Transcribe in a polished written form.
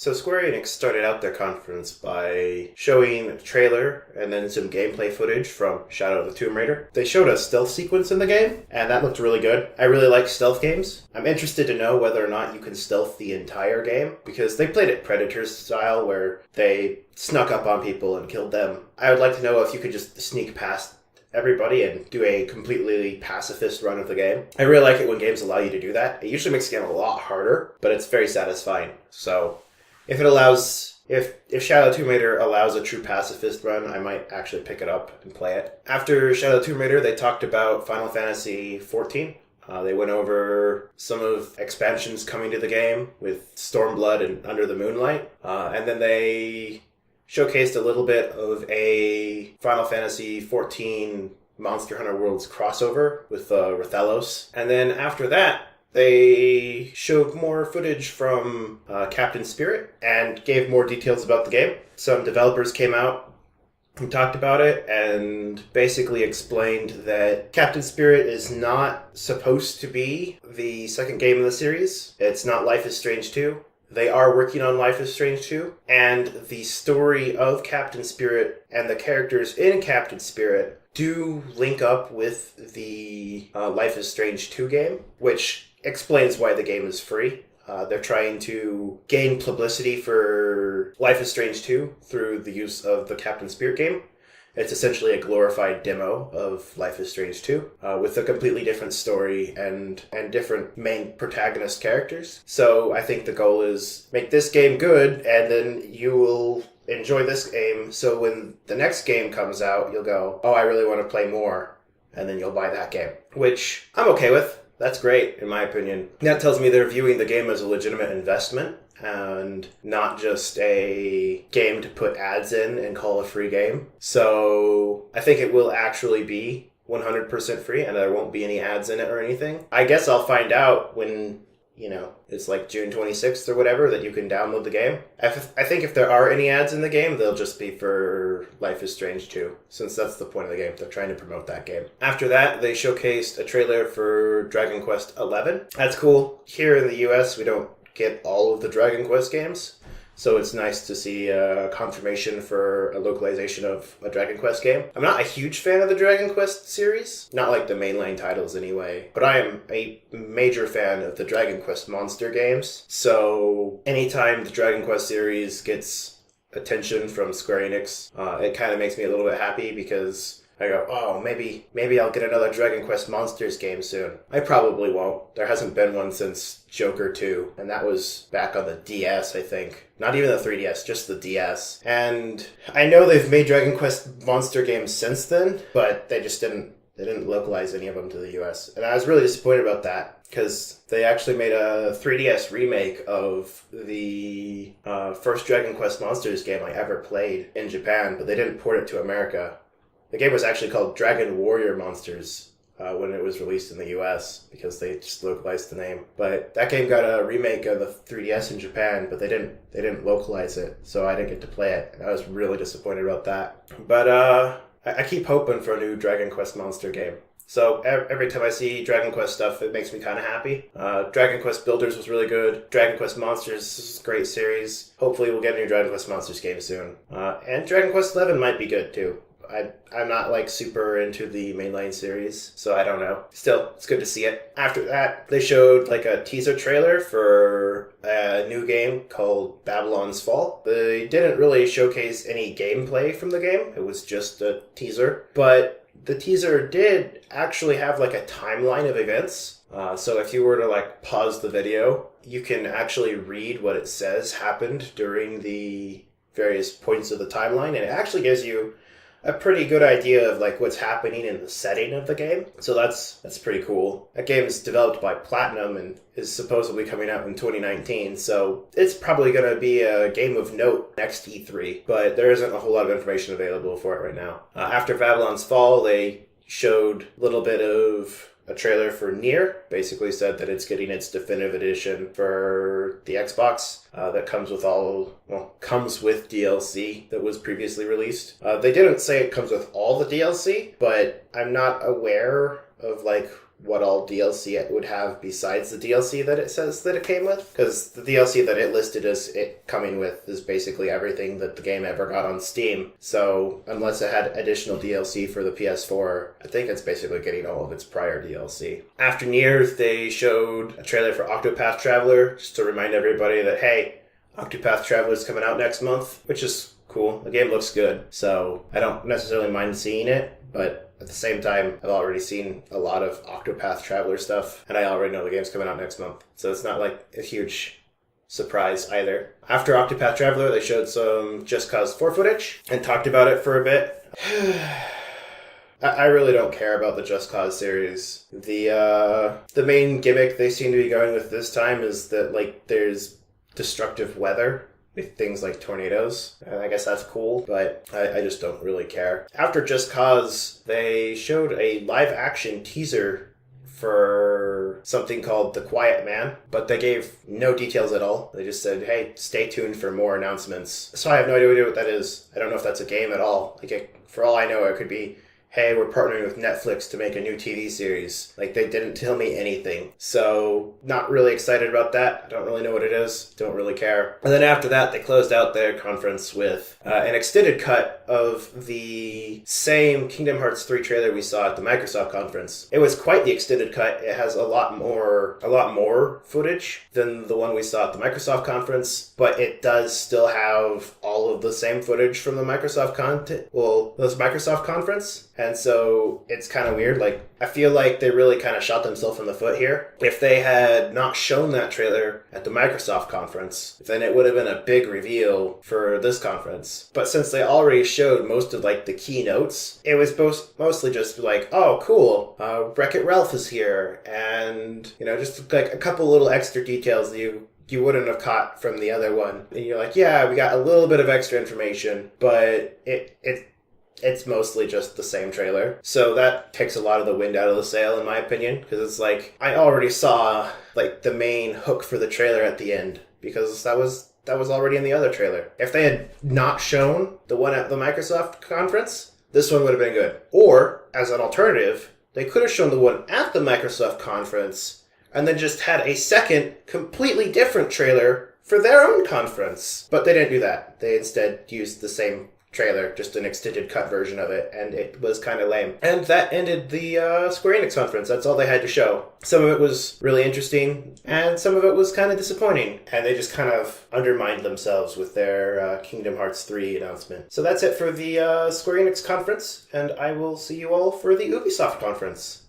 So Square Enix started out their conference by showing a trailer and then some gameplay footage from Shadow of the Tomb Raider. They showed a stealth sequence in the game, and that looked really good. I really like stealth games. I'm interested to know whether or not you can stealth the entire game, because they played it Predator style, where they snuck up on people and killed them. I would like to know if you could just sneak past everybody and do a completely pacifist run of the game. I really like it when games allow you to do that. It usually makes the game a lot harder, but it's very satisfying. So if Shadow of the Tomb Raider allows a true pacifist run, I might actually pick it up and play it. After Shadow of the Tomb Raider, they talked about Final Fantasy XIV. They went over some of expansions coming to the game with Stormblood and Under the Moonlight. And then they showcased a little bit of a Final Fantasy XIV Monster Hunter Worlds crossover with Rathalos. And then after that, they showed more footage from Captain Spirit and gave more details about the game. Some developers came out and talked about it and basically explained that Captain Spirit is not supposed to be the second game in the series. It's not Life is Strange 2. They are working on Life is Strange 2, and the story of Captain Spirit and the characters in Captain Spirit do link up with the Life is Strange 2 game, which explains why the game is free. They're trying to gain publicity for Life is Strange 2 through the use of the Captain Spirit game. It's essentially a glorified demo of Life is Strange 2 with a completely different story and different main protagonist characters. So I think the goal is make this game good, and then you will enjoy this game. So when the next game comes out, you'll go, oh, I really want to play more. And then you'll buy that game, which I'm okay with. That's great, in my opinion. That tells me they're viewing the game as a legitimate investment and not just a game to put ads in and call a free game. So I think it will actually be 100% free and there won't be any ads in it or anything. I guess I'll find out when, it's like June 26th or whatever that you can download the game. I think if there are any ads in the game, they'll just be for Life is Strange 2, since that's the point of the game. They're trying to promote that game. After that, they showcased a trailer for Dragon Quest XI. That's cool. Here in the US, we don't get all of the Dragon Quest games, so it's nice to see a confirmation for a localization of a Dragon Quest game. I'm not a huge fan of the Dragon Quest series, not like the mainline titles anyway, but I am a major fan of the Dragon Quest monster games. So anytime the Dragon Quest series gets attention from Square Enix, it kind of makes me a little bit happy, because I go, oh, maybe I'll get another Dragon Quest Monsters game soon. I probably won't. There hasn't been one since Joker 2, and that was back on the DS, I think. Not even the 3DS, just the DS. And I know they've made Dragon Quest monster games since then, but they didn't localize any of them to the US. And I was really disappointed about that, because they actually made a 3DS remake of the first Dragon Quest Monsters game I ever played in Japan, but they didn't port it to America. The game was actually called Dragon Warrior Monsters when it was released in the US, because they just localized the name. But that game got a remake of the 3DS in Japan, but they didn't localize it, so I didn't get to play it. And I was really disappointed about that. But I keep hoping for a new Dragon Quest monster game. So every time I see Dragon Quest stuff, it makes me kind of happy. Dragon Quest Builders was really good. Dragon Quest Monsters is a great series. Hopefully we'll get a new Dragon Quest Monsters game soon. And Dragon Quest XI might be good too. I'm not super into the mainline series, so I don't know. Still, it's good to see it. After that, they showed a teaser trailer for a new game called Babylon's Fall. They didn't really showcase any gameplay from the game. It was just a teaser. But the teaser did actually have a timeline of events. So if you were to pause the video, you can actually read what it says happened during the various points of the timeline, and it actually gives you a pretty good idea of what's happening in the setting of the game. So that's pretty cool. That game is developed by Platinum and is supposedly coming out in 2019, so it's probably going to be a game of note next E3, but there isn't a whole lot of information available for it right now. After Babylon's Fall, they showed a little bit of a trailer for Nier. Basically said that it's getting its definitive edition for the Xbox that comes with DLC that was previously released. They didn't say it comes with all the DLC, but I'm not aware of what all DLC it would have besides the DLC that it says that it came with. Because the DLC that it listed as it coming with is basically everything that the game ever got on Steam. So unless it had additional DLC for the PS4, I think it's basically getting all of its prior DLC. After Nier, they showed a trailer for Octopath Traveler, just to remind everybody that, hey, Octopath Traveler is coming out next month, which is cool. The game looks good, so I don't necessarily mind seeing it, but at the same time, I've already seen a lot of Octopath Traveler stuff, and I already know the game's coming out next month, so it's not like a huge surprise either. After Octopath Traveler, they showed some Just Cause 4 footage and talked about it for a bit. I really don't care about the Just Cause series. The main gimmick they seem to be going with this time is that, like, there's destructive weather with things like tornadoes. And I guess that's cool, but I just don't really care. After Just Cause, they showed a live-action teaser for something called The Quiet Man, but they gave no details at all. They just said, hey, stay tuned for more announcements. So I have no idea what that is. I don't know if that's a game at all. Like, for all I know, it could be, hey, we're partnering with Netflix to make a new TV series. Like, they didn't tell me anything. So, not really excited about that. I don't really know what it is. Don't really care. And then after that, they closed out their conference with an extended cut of the same Kingdom Hearts 3 trailer we saw at the Microsoft conference. It was quite the extended cut. It has a lot more footage than the one we saw at the Microsoft conference, but it does still have all of the same footage from the Microsoft conference. And so it's kind of weird. Like, I feel like they really kind of shot themselves in the foot here. If they had not shown that trailer at the Microsoft conference, then it would have been a big reveal for this conference. But since they already showed most of, like, the keynotes, it was mostly just like, oh, cool, Wreck-It Ralph is here. And, you know, just like a couple little extra details that you wouldn't have caught from the other one. And you're like, yeah, we got a little bit of extra information, but it's mostly just the same trailer. So that takes a lot of the wind out of the sail, in my opinion, because it's like, I already saw, like, the main hook for the trailer at the end, because that was already in the other trailer. If they had not shown the one at the Microsoft conference, this one would have been good. Or, as an alternative, they could have shown the one at the Microsoft conference, and then just had a second, completely different trailer for their own conference. But they didn't do that. They instead used the same trailer, just an extended cut version of it, and it was kind of lame. And that ended the Square Enix conference. That's all they had to show. Some of it was really interesting, and some of it was kind of disappointing, and they just kind of undermined themselves with their Kingdom Hearts 3 announcement. So that's it for the Square Enix conference, and I will see you all for the Ubisoft conference.